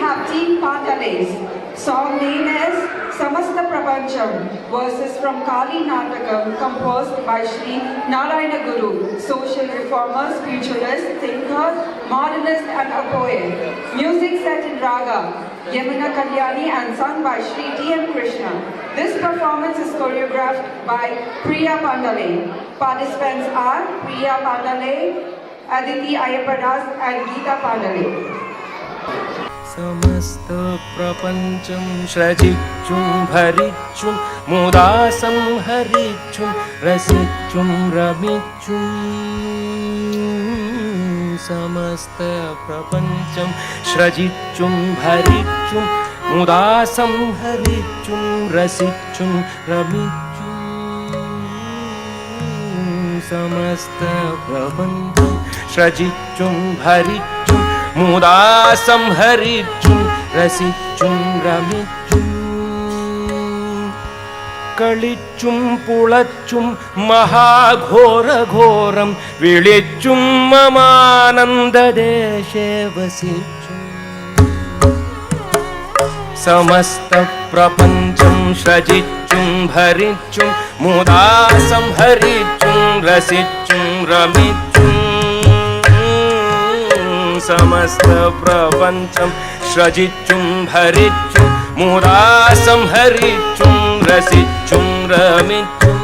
have Team Pandales. Song name is Samasta Prapancham, verses from Kali Natakam, composed by Sri Narayana Guru, social reformer, spiritualist, thinker, modernist and a poet. Music set in Raga, Yamuna Kalyani and sung by Sri T.M. Krishna. This performance is choreographed by Priya Pandale. Participants are Priya Pandale, Aditi Ayapadas and Geeta Pandale. समस्त प्रपंचम सृजिच्चुं भरिच्चुं मुदा संहरिच्चुं रसिच्चुं रमिच्चुं समस्त प्रपंचम सृजिच्चुं भरिच्चुं मुदा संहरिच्चुं रसिच्चुं रमिच्चुं समस्त प्रपंचम सृजिच्चुं भरिच्चुं मुदा संहरिच्चुं रसिच्चुं रमिच्चुं കളിച്ചും പുളച്ചും മഹാഘോരഘോരം വിളിച്ചും മമാനന്ദദേശേ വസിച്ചും സമസ്ത പ്രപഞ്ചം സൃജിച്ചും ഭരിച്ചും മുദാ സംഹരിച്ചും രസിച്ചും രമിച്ചും സമസ്ത പ്രപഞ്ചം സൃജിച്ചും ഭരിച്ചും മുദാ സംഹരിച്ചും രസിച്ചും രമിച്ചും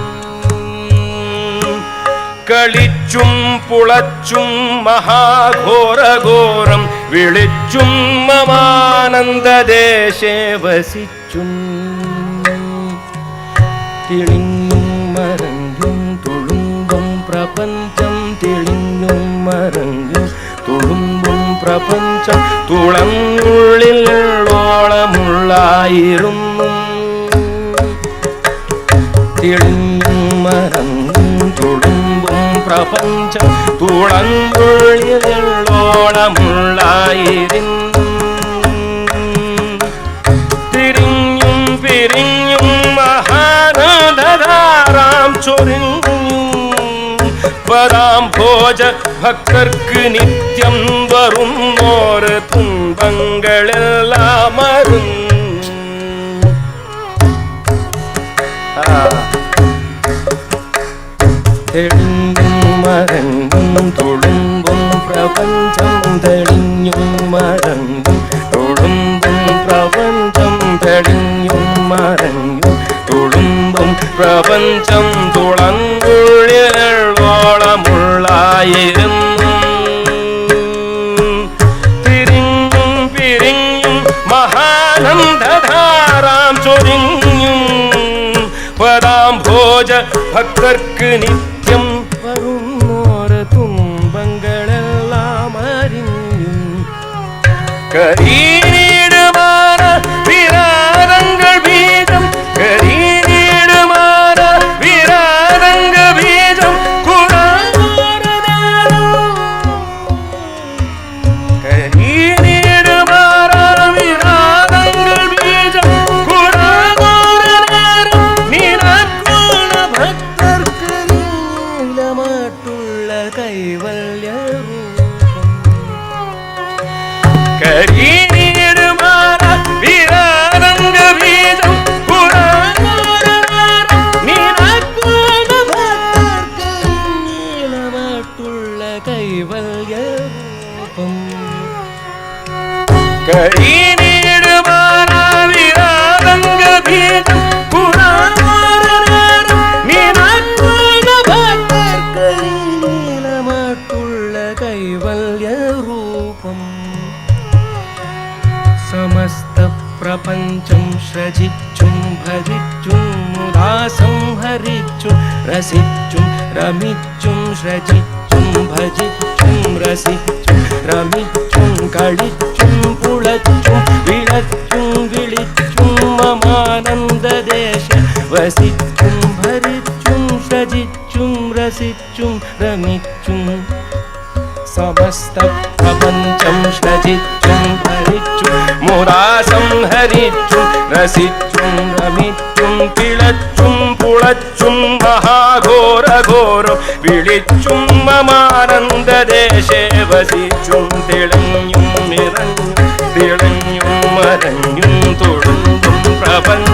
കളിച്ചും പുളച്ചും മഹാഘോരഘോരം വിളിച്ചും മമാനന്ദദേശേ വസിച്ചും തെളിഞ്ഞും മറഞ്ഞും തുളുമ്പും പ്രപഞ്ചം തെളിഞ്ഞും മറഞ്ഞും തുളുമ്പും പ്രപഞ്ചം തുളങ്ങുള്ളിലോളമുള്ളായിരുന്നു തെളിഞ്ഞും മറഞ്ഞും തുളുമ്പും പ്രപഞ്ചം തുളങ്ങുള്ളിലോളമുള്ളായിരുന്നു തിരിഞ്ഞും പിരിഞ്ഞും മഹാനന്ദധാരാം ചൊരിഞ്ഞു പദാം ഭോജ ഭക്തർക്ക് നിത്യം വരുന്നോര് തുമ്പങ്ങളെല്ലാം മരുന്നു തെളിഞ്ഞും മറഞ്ഞും തുളുമ്പും പ്രപഞ്ചം തെളിഞ്ഞും മറഞ്ഞും തുളുമ്പും പ്രപഞ്ചം തെളിഞ്ഞും മറഞ്ഞും തുളുമ്പും പ്രപഞ്ചം തുളങ്ങുള്ളിലോളമുള്ളായിരുന്നു തിരിഞ്ഞും പിരിഞ്ഞും മഹാനന്ദധാരാം ചൊരിഞ്ഞും പദാം ഭോജ ഭക്തർക്ക് നിത്യം വരുന്നോര് തുമ്പങ്ങളെല്ലാം അറിഞ്ഞും കരീടുമാന വിരാരങ്ങൾ ബീജം കരീടുമാന വിരാരംഗ ബീജം സമസ്ത പ്രപഞ്ചം സൃജിച്ചും ഭജിച്ചും മുദാ സംഹരിച്ചും രസിച്ചും രമിച്ചും സൃജിച്ചും ഭജിച്ചും രസിച്ചും രമിച്ചും കളിച്ചും പുളച്ചും വിളച്ചും വിളിച്ചും മമാനന്ദദേശ വസിച്ചും ഭരിച്ചും സൃജിച്ചും രസിച്ചും രമിച്ചും സമസ്ത പ്രപഞ്ചം സൃജിച്ചും ഭരിച്ചും മുദാ സംഹരിച്ചും രസിച്ചും രമിച്ചും കിളച്ചും പുളച്ചും മഹാഘോരഘോരം വിളിച്ചും മമാനന്ദദേശേ വസിച്ചും തെളിഞ്ഞും നിറഞ്ഞും തെളിഞ്ഞും വരഞ്ഞും തൊഴുമ്പും പ്രപഞ്ച